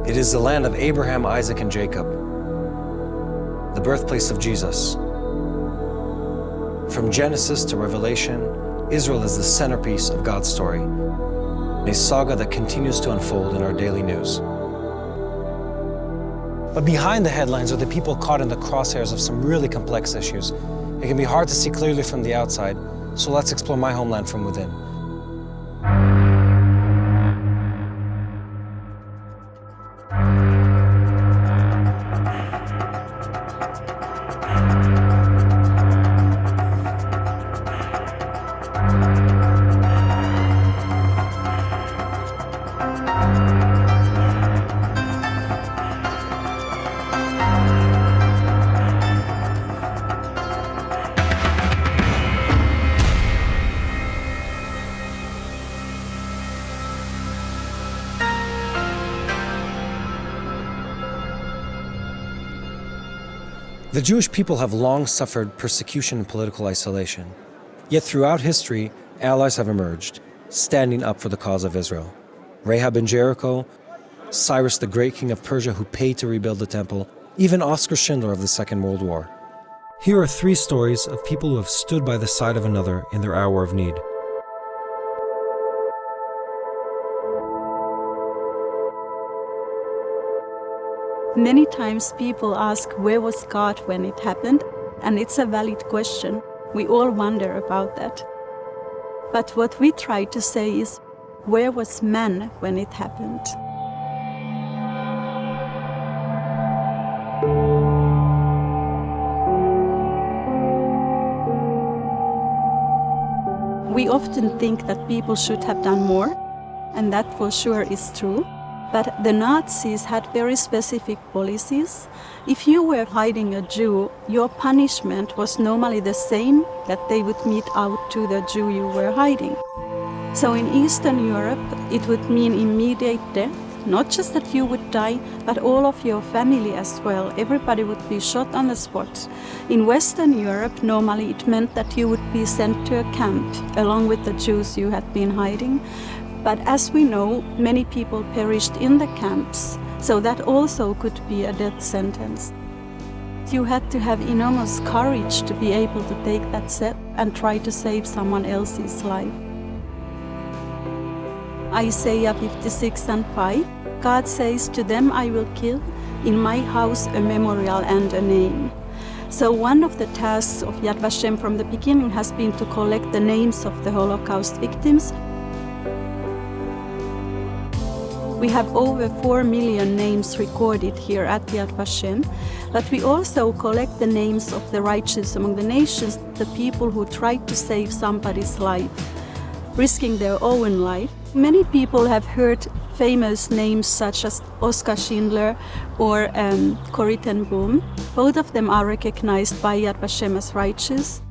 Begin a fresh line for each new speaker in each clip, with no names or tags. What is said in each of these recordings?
It is the land of Abraham, Isaac, and Jacob, the birthplace of Jesus. From Genesis to Revelation, Israel is the centerpiece of God's story, a saga that continues to unfold in our daily news. But behind the headlines are the people caught in the crosshairs of some really complex issues. It can be hard to see clearly from the outside, so let's explore my homeland from within. The Jewish people have long suffered persecution and political isolation. Yet throughout history, allies have emerged, standing up for the cause of Israel. Rahab in Jericho, Cyrus the Great, king of Persia, who paid to rebuild the temple, even Oskar Schindler of the Second World War. Here are 3 stories of people who have stood by the side of another in their hour of need.
Many times people ask, where was God when it happened? And it's a valid question. We all wonder about that. But what we try to say is, where was man when it happened? We often think that people should have done more, and that for sure is true. But the Nazis had very specific policies. If you were hiding a Jew, your punishment was normally the same that they would mete out to the Jew you were hiding. So in Eastern Europe, it would mean immediate death, not just that you would die, but all of your family as well. Everybody would be shot on the spot. In Western Europe, normally it meant that you would be sent to a camp along with the Jews you had been hiding. But as we know, many people perished in the camps, so that also could be a death sentence. You had to have enormous courage to be able to take that step and try to save someone else's life. Isaiah 56:5, God says, to them I will kill, in my house a memorial and a name. So one of the tasks of Yad Vashem from the beginning has been to collect the names of the Holocaust victims. We have over 4 million names recorded here at Yad Vashem, but we also collect the names of the righteous among the nations, the people who tried to save somebody's life, risking their own life. Many people have heard famous names such as Oskar Schindler or Corrie ten Boom. Both of them are recognized by Yad Vashem as righteous.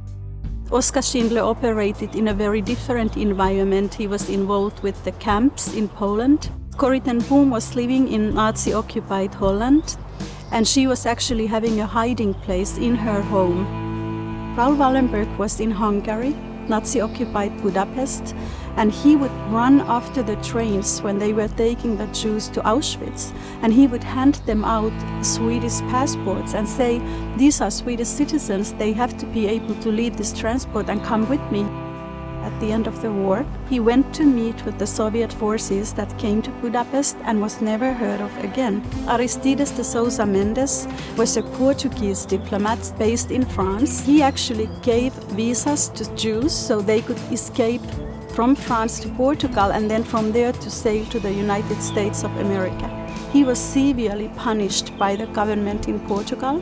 Oskar Schindler operated in a very different environment. He was involved with the camps in Poland. Corrie ten Boom was living in Nazi-occupied Holland, and she was actually having a hiding place in her home. Raoul Wallenberg was in Hungary, Nazi-occupied Budapest, and he would run after the trains when they were taking the Jews to Auschwitz, and he would hand them out Swedish passports and say, these are Swedish citizens, they have to be able to leave this transport and come with me. At the end of the war, he went to meet with the Soviet forces that came to Budapest and was never heard of again. Aristides de Sousa Mendes was a Portuguese diplomat based in France. He actually gave visas to Jews so they could escape from France to Portugal and then from there to sail to the United States of America. He was severely punished by the government in Portugal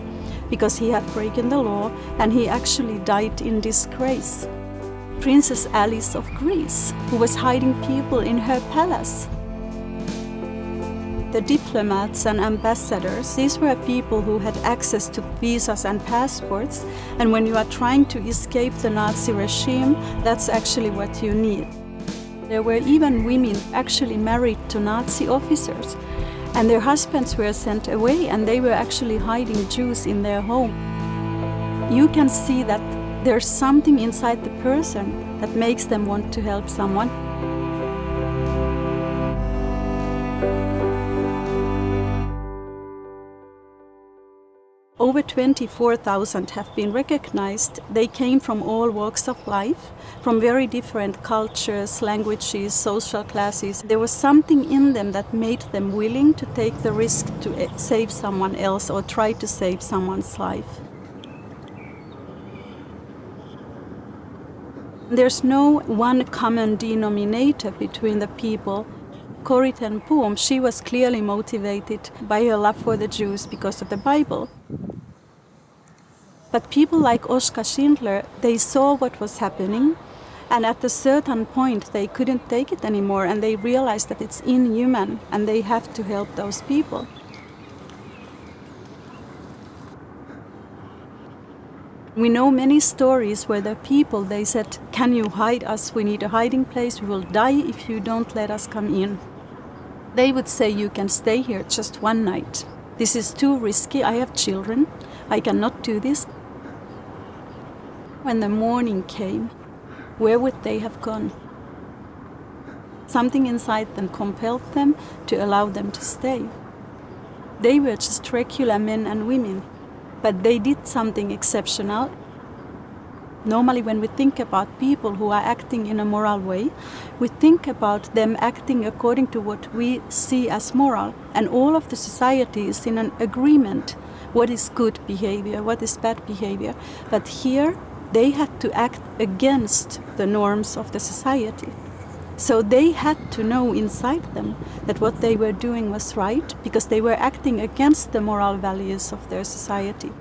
because he had broken the law, and he actually died in disgrace. Princess Alice of Greece, who was hiding people in her palace. The diplomats and ambassadors, these were people who had access to visas and passports, and when you are trying to escape the Nazi regime, that's actually what you need. There were even women actually married to Nazi officers, and their husbands were sent away, and they were actually hiding Jews in their home. You can see that there's something inside the person that makes them want to help someone. Over 24,000 have been recognized. They came from all walks of life, from very different cultures, languages, social classes. There was something in them that made them willing to take the risk to save someone else or try to save someone's life. There's no one common denominator between the people. Corrie ten Boom, she was clearly motivated by her love for the Jews because of the Bible. But people like Oskar Schindler, they saw what was happening, and at a certain point they couldn't take it anymore, and they realized that it's inhuman and they have to help those people. We know many stories where the people, they said, "Can you hide us? We need a hiding place. We will die if you don't let us come in." They would say, "You can stay here just one night. This is too risky. I have children. I cannot do this." When the morning came, where would they have gone? Something inside them compelled them to allow them to stay. They were just regular men and women, but they did something exceptional. Normally when we think about people who are acting in a moral way, we think about them acting according to what we see as moral, and all of the society is in an agreement what is good behavior, what is bad behavior. But here they had to act against the norms of the society. So they had to know inside them that what they were doing was right, because they were acting against the moral values of their society.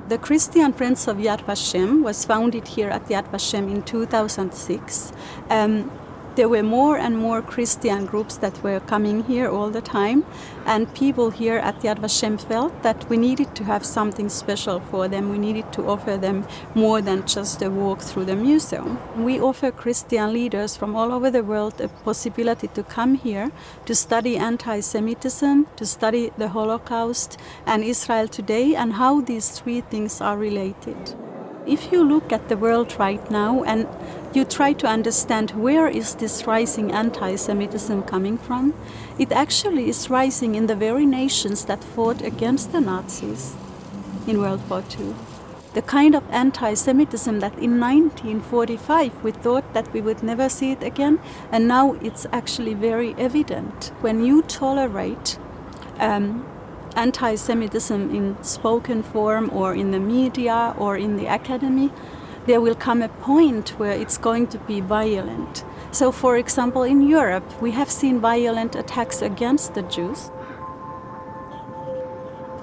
The Christian Friends of Yad Vashem was founded here at Yad Vashem in 2006. There were more and more Christian groups that were coming here all the time, and people here at Yad Vashem felt that we needed to have something special for them. We needed to offer them more than just a walk through the museum. We offer Christian leaders from all over the world a possibility to come here to study anti-Semitism, to study the Holocaust and Israel today, and how these three things are related. If you look at the world right now and you try to understand where is this rising anti-Semitism coming from, it actually is rising in the very nations that fought against the Nazis in World War II. The kind of anti-Semitism that in 1945 we thought that we would never see it again, and now it's actually very evident. When you tolerate anti-Semitism in spoken form or in the media or in the academy, there will come a point where it's going to be violent. So for example, in Europe, we have seen violent attacks against the Jews.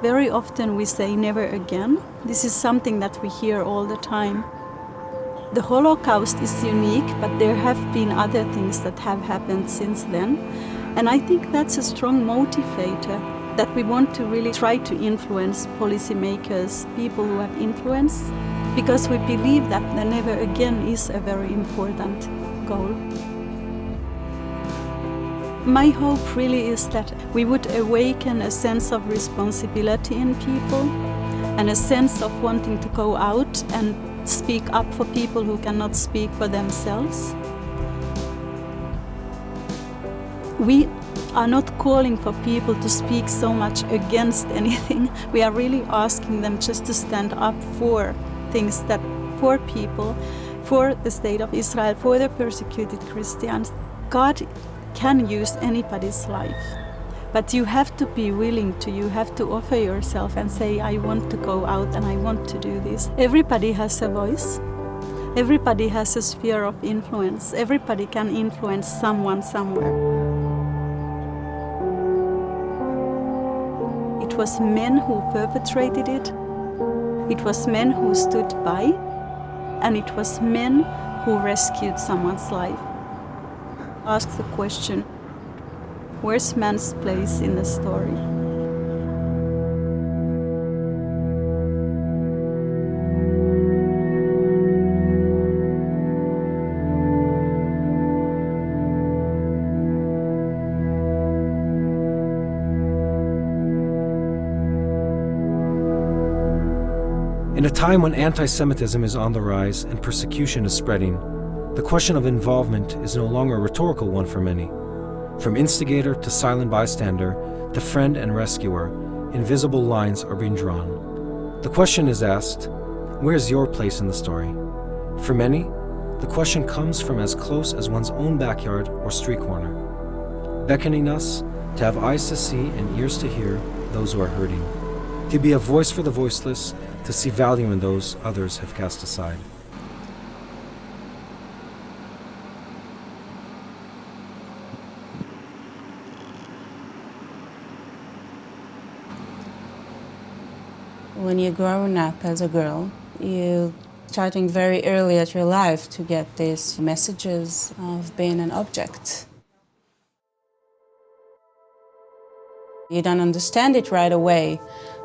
Very often we say never again. This is something that we hear all the time. The Holocaust is unique, but there have been other things that have happened since then. And I think that's a strong motivator, that we want to really try to influence policymakers, people who have influence, because we believe that the never again is a very important goal. My hope really is that we would awaken a sense of responsibility in people and a sense of wanting to go out and speak up for people who cannot speak for themselves. We are not calling for people to speak so much against anything. We are really asking them just to stand up for things that, for people, for the state of Israel, for the persecuted Christians. God can use anybody's life, but you have to be willing to, you have to offer yourself and say, I want to go out and I want to do this. Everybody has a voice. Everybody has a sphere of influence. Everybody can influence someone somewhere. It was men who perpetrated it, it was men who stood by, and it was men who rescued someone's life. Ask the question, where's man's place in the story?
In a time when anti-Semitism is on the rise and persecution is spreading, the question of involvement is no longer a rhetorical one for many. From instigator to silent bystander, to friend and rescuer, invisible lines are being drawn. The question is asked, where's your place in the story? For many, the question comes from as close as one's own backyard or street corner, beckoning us to have eyes to see and ears to hear those who are hurting, to be a voice for the voiceless, to see value in those others have cast aside.
When you're growing up as a girl, you're starting very early at your life to get these messages of being an object. You don't understand it right away,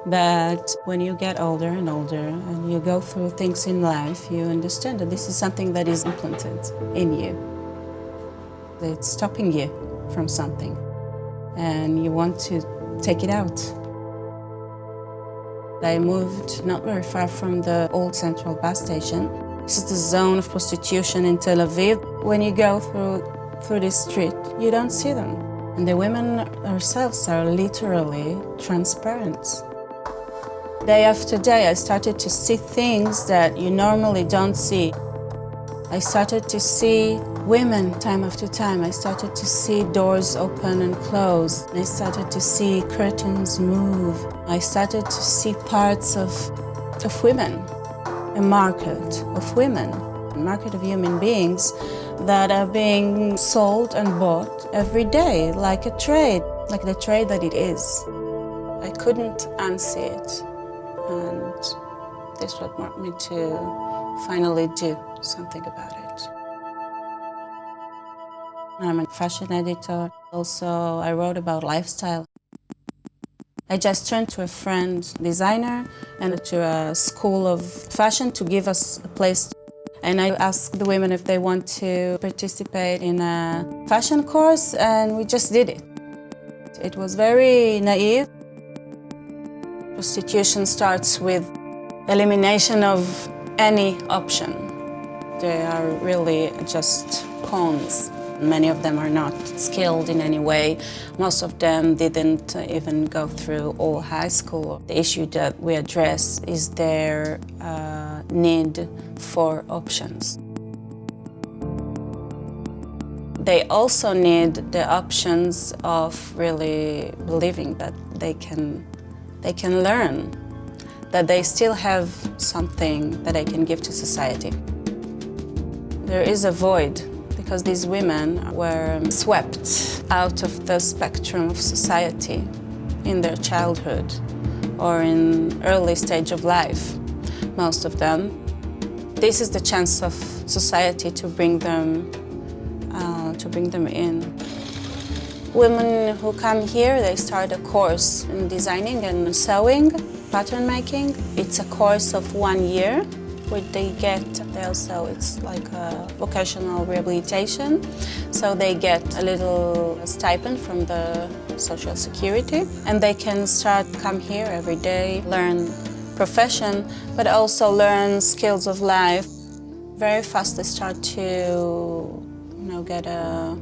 but when you get older and older and you go through things in life, you understand that this is something that is implanted in you. It's stopping you from something, and you want to take it out. I moved not very far from the old central bus station. This is the zone of prostitution in Tel Aviv. When you go through this street, you don't see them. And the women ourselves are literally transparent. Day after day, I started to see things that you normally don't see. I started to see women time after time. I started to see doors open and close. I started to see curtains move. I started to see parts of women, a market of women, a market of human beings that are being sold and bought every day, like a trade, like the trade that it is. I couldn't unsee it, and this is what brought me to finally do something about it. I'm a fashion editor. Also, I wrote about lifestyle. I just turned to a friend, designer, and to a school of fashion to give us a place. And I asked the women if they want to participate in a fashion course, and we just did it. It was very naive. Prostitution starts with elimination of any option. They are really just pawns. Many of them are not skilled in any way. Most of them didn't even go through all high school. The issue that we address is their need for options. They also need the options of really believing that they can learn, that they still have something that they can give to society. There is a void because these women were swept out of the spectrum of society in their childhood or in early stage of life, most of them. This is the chance of society to bring them in. Women who come here, they start a course in designing and sewing, pattern making. It's a course of 1 year. It's like a vocational rehabilitation. So they get a little stipend from the Social Security, and they can come here every day, learn profession, but also learn skills of life. Very fast they start to get a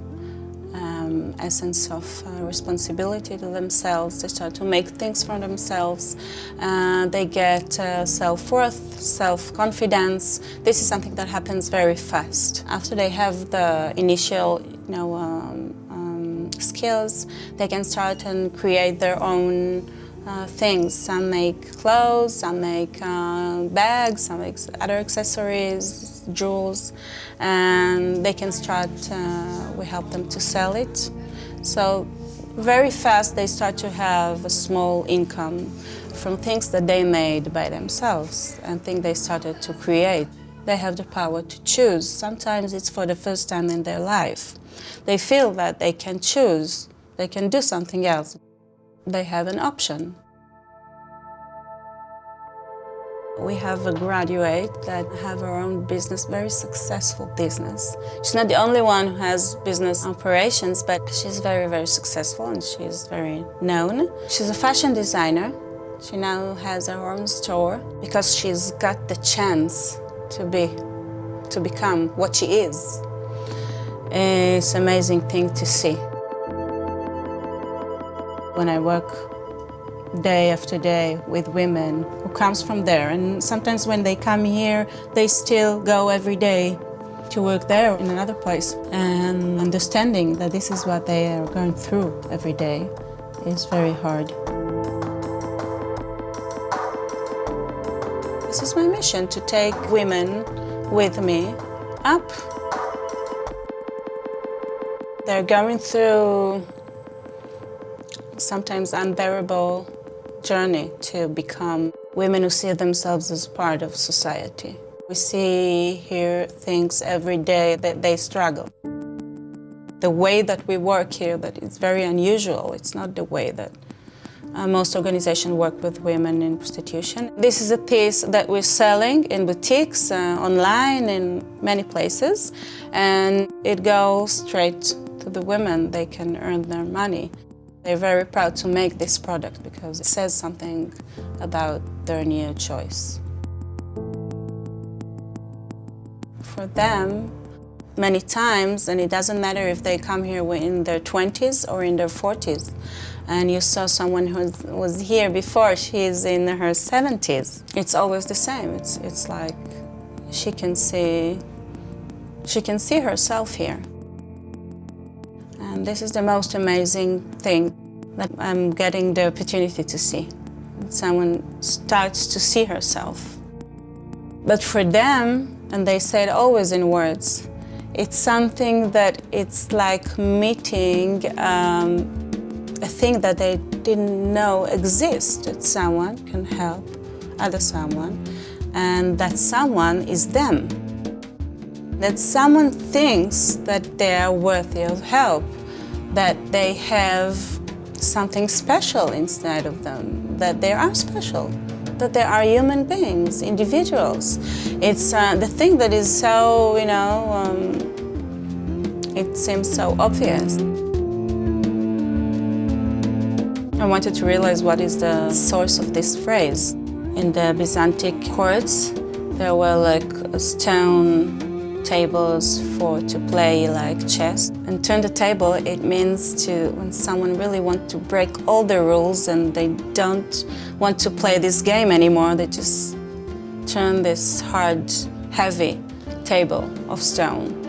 sense of responsibility to themselves. They start to make things for themselves. They get self-worth, self-confidence. This is something that happens very fast. After they have the initial skills, they can start and create their own things. Some make clothes, some make bags, some make other accessories, jewels, and they can start, we help them to sell it. So very fast they start to have a small income from things that they made by themselves and things they started to create. They have the power to choose. Sometimes it's for the first time in their life. They feel that they can choose, they can do something else. They have an option. We have a graduate that have her own business, very successful business. She's not the only one who has business operations, but she's very, very successful and she's very known. She's a fashion designer. She now has her own store because she's got the chance to become what she is. It's an amazing thing to see. When I work day after day with women who comes from there. And sometimes when they come here, they still go every day to work there in another place. And understanding that this is what they are going through every day is very hard. This is my mission, to take women with me up. They're going through sometimes unbearable journey to become women who see themselves as part of society. We see, hear things every day that they struggle. The way that we work here, that is very unusual. It's not the way that most organizations work with women in prostitution. This is a piece that we're selling in boutiques, online, in many places, and it goes straight to the women. They can earn their money. They're very proud to make this product because it says something about their new choice. For them, many times, and it doesn't matter if they come here in their 20s or in their 40s, and you saw someone who was here before, she's in her 70s. It's always the same. It's like she can see herself here. And this is the most amazing thing that I'm getting the opportunity to see. Someone starts to see herself. But for them, and they say it always in words, it's something that it's like meeting a thing that they didn't know existed. Someone can help other someone, and that someone is them. That someone thinks that they are worthy of help, that they have something special inside of them, that they are special, that they are human beings, individuals. It's the thing that is so, it seems so obvious. I wanted to realize what is the source of this phrase. In the Byzantine courts, there were like stone tables to play like chess. And turn the table, it means when someone really wants to break all the rules and they don't want to play this game anymore, they just turn this hard, heavy table of stone.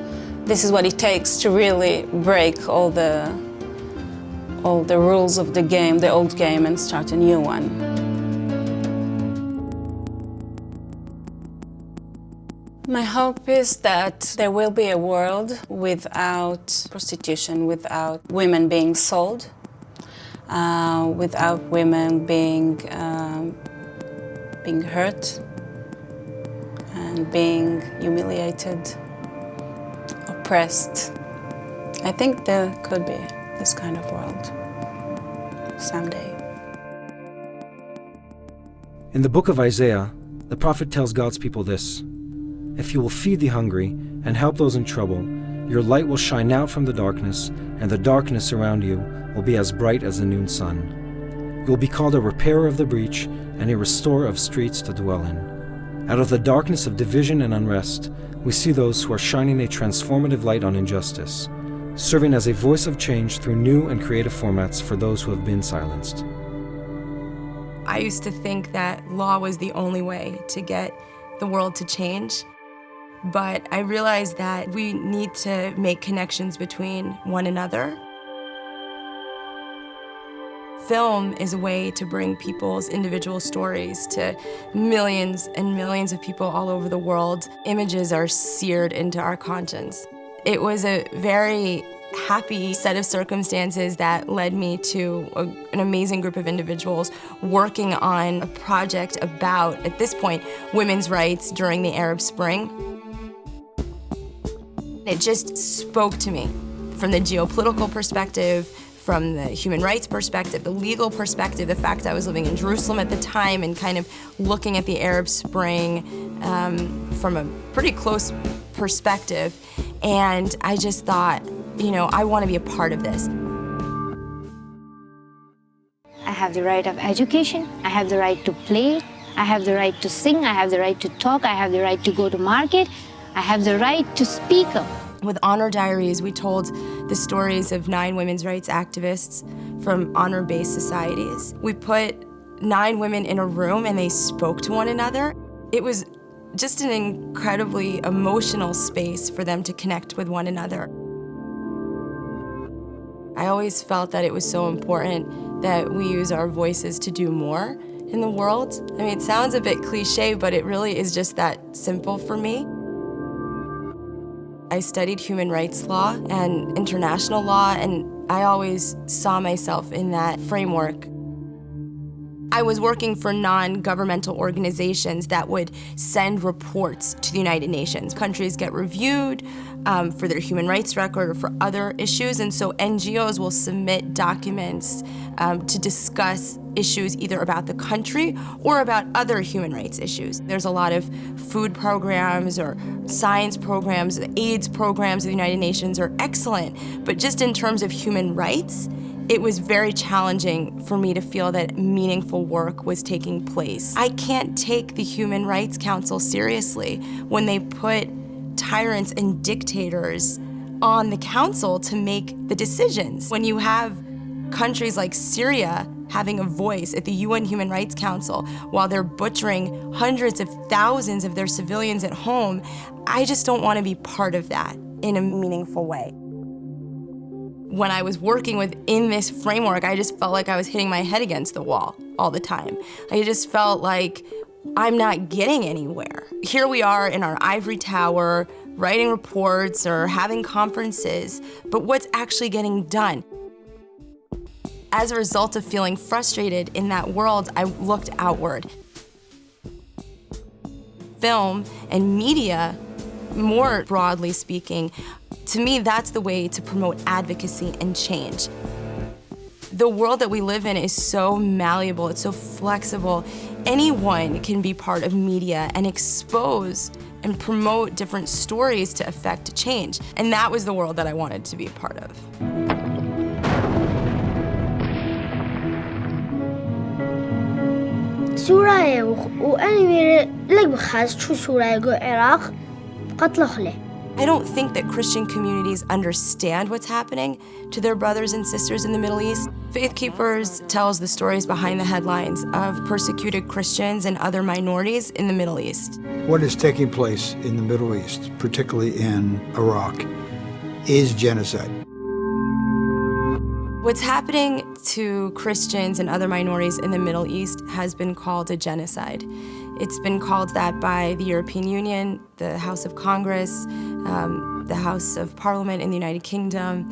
This is what it takes to really break all the rules of the game, the old game, and start a new one. My hope is that there will be a world without prostitution, without women being sold, without women being hurt and being humiliated, oppressed. I think there could be this kind of world someday.
In the book of Isaiah, the prophet tells God's people this: "If you will feed the hungry and help those in trouble, your light will shine out from the darkness, and the darkness around you will be as bright as the noon sun. You will be called a repairer of the breach and a restorer of streets to dwell in." Out of the darkness of division and unrest, we see those who are shining a transformative light on injustice, serving as a voice of change through new and creative formats for those who have been silenced.
I used to think that law was the only way to get the world to change, but I realized that we need to make connections between one another. Film is a way to bring people's individual stories to millions and millions of people all over the world. Images are seared into our conscience. It was a very happy set of circumstances that led me to an amazing group of individuals working on a project about, at this point, women's rights during the Arab Spring. It just spoke to me from the geopolitical perspective, from the human rights perspective, the legal perspective, the fact that I was living in Jerusalem at the time and kind of looking at the Arab Spring from a pretty close perspective. And I just thought, I want to be a part of this.
I have the right of education, I have the right to play, I have the right to sing, I have the right to talk, I have the right to go to market, I have the right to speak up.
With Honor Diaries, we told the stories of 9 women's rights activists from honor-based societies. We put 9 women in a room and they spoke to one another. It was just an incredibly emotional space for them to connect with one another. I always felt that it was so important that we use our voices to do more in the world. I mean, it sounds a bit cliche, but it really is just that simple for me. I studied human rights law and international law, and I always saw myself in that framework. I was working for non-governmental organizations that would send reports to the United Nations. Countries get reviewed for their human rights record or for other issues, and so NGOs will submit documents to discuss issues either about the country or about other human rights issues. There's a lot of food programs or science programs, the AIDS programs of the United Nations are excellent, but just in terms of human rights, it was very challenging for me to feel that meaningful work was taking place. I can't take the Human Rights Council seriously when they put tyrants and dictators on the council to make the decisions. When you have countries like Syria having a voice at the UN Human Rights Council while they're butchering hundreds of thousands of their civilians at home, I just don't want to be part of that in a meaningful way. When I was working within this framework, I just felt like I was hitting my head against the wall all the time. I just felt like I'm not getting anywhere. Here we are in our ivory tower, writing reports or having conferences, but what's actually getting done? As a result of feeling frustrated in that world, I looked outward. Film and media, more broadly speaking, to me, that's the way to promote advocacy and change. The world that we live in is so malleable, it's so flexible. Anyone can be part of media and expose and promote different stories to affect change. And that was the world that I wanted to be a part of.
سوريا وأنا لك بخاز شو سوريا جو العراق قتل خله.
I don't think that Christian communities understand what's happening to their brothers and sisters in the Middle East. Faith Keepers tells the stories behind the headlines of persecuted Christians and other minorities in the Middle East.
What is taking place in the Middle East, particularly in Iraq, is genocide.
What's happening to Christians and other minorities in the Middle East has been called a genocide. It's been called that by the European Union, the House of Congress, the House of Parliament in the United Kingdom.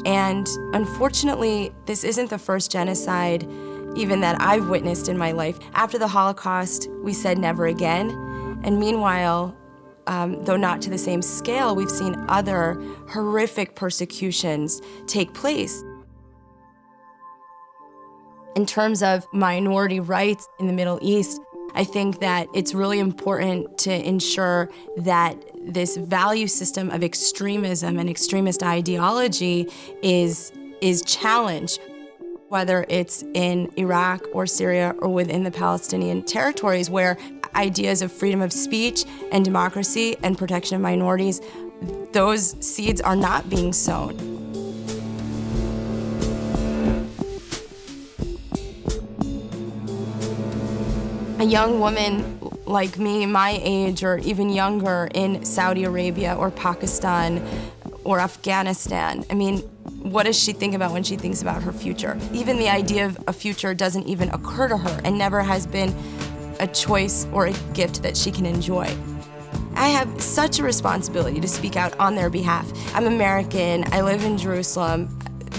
And unfortunately, this isn't the first genocide even that I've witnessed in my life. After the Holocaust, we said never again. And meanwhile, though not to the same scale, we've seen other horrific persecutions take place. In terms of minority rights in the Middle East, I think that it's really important to ensure that this value system of extremism and extremist ideology is challenged, whether it's in Iraq or Syria or within the Palestinian territories, where ideas of freedom of speech and democracy and protection of minorities, those seeds are not being sown. A young woman like me, my age, or even younger in Saudi Arabia or Pakistan or Afghanistan, I mean, what does she think about when she thinks about her future? Even the idea of a future doesn't even occur to her and never has been a choice or a gift that she can enjoy. I have such a responsibility to speak out on their behalf. I'm American, I live in Jerusalem.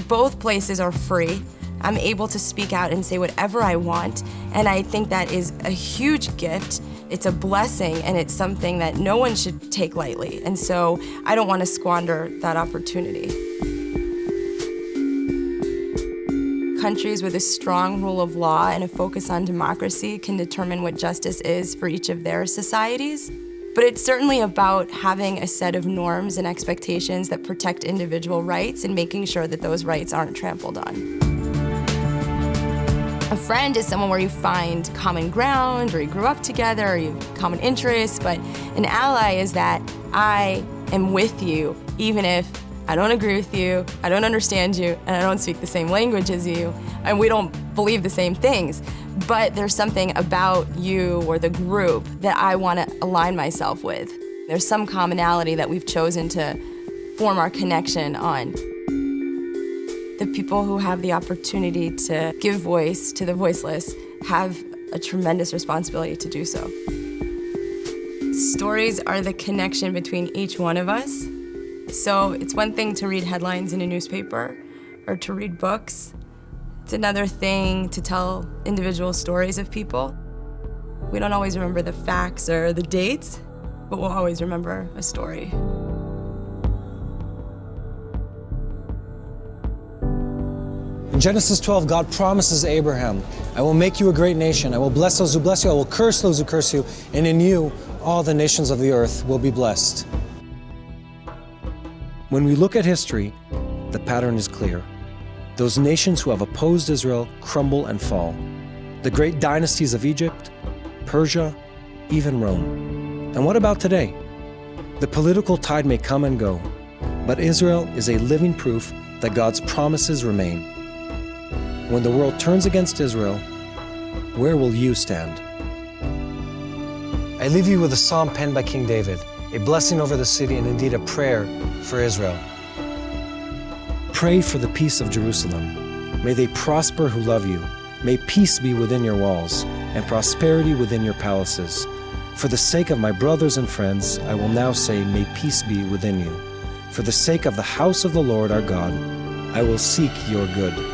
Both places are free. I'm able to speak out and say whatever I want, and I think that is a huge gift. It's a blessing, and it's something that no one should take lightly, and so I don't want to squander that opportunity. Countries with a strong rule of law and a focus on democracy can determine what justice is for each of their societies. But it's certainly about having a set of norms and expectations that protect individual rights and making sure that those rights aren't trampled on. A friend is someone where you find common ground, or you grew up together, or you have common interests, but an ally is that I am with you even if I don't agree with you, I don't understand you, and I don't speak the same language as you, and we don't believe the same things. But there's something about you or the group that I want to align myself with. There's some commonality that we've chosen to form our connection on. The people who have the opportunity to give voice to the voiceless have a tremendous responsibility to do so. Stories are the connection between each one of us. So it's one thing to read headlines in a newspaper or to read books. It's another thing to tell individual stories of people. We don't always remember the facts or the dates, but we'll always remember a story.
In Genesis 12, God promises Abraham, I will make you a great nation. I will bless those who bless you. I will curse those who curse you. And in you, all the nations of the earth will be blessed. When we look at history, the pattern is clear. Those nations who have opposed Israel crumble and fall. The great dynasties of Egypt, Persia, even Rome. And what about today? The political tide may come and go, but Israel is a living proof that God's promises remain. When the world turns against Israel, where will you stand? I leave you with a psalm penned by King David, a blessing over the city and indeed a prayer for Israel. Pray for the peace of Jerusalem. May they prosper who love you. May peace be within your walls and prosperity within your palaces. For the sake of my brothers and friends, I will now say, may peace be within you. For the sake of the house of the Lord our God, I will seek your good.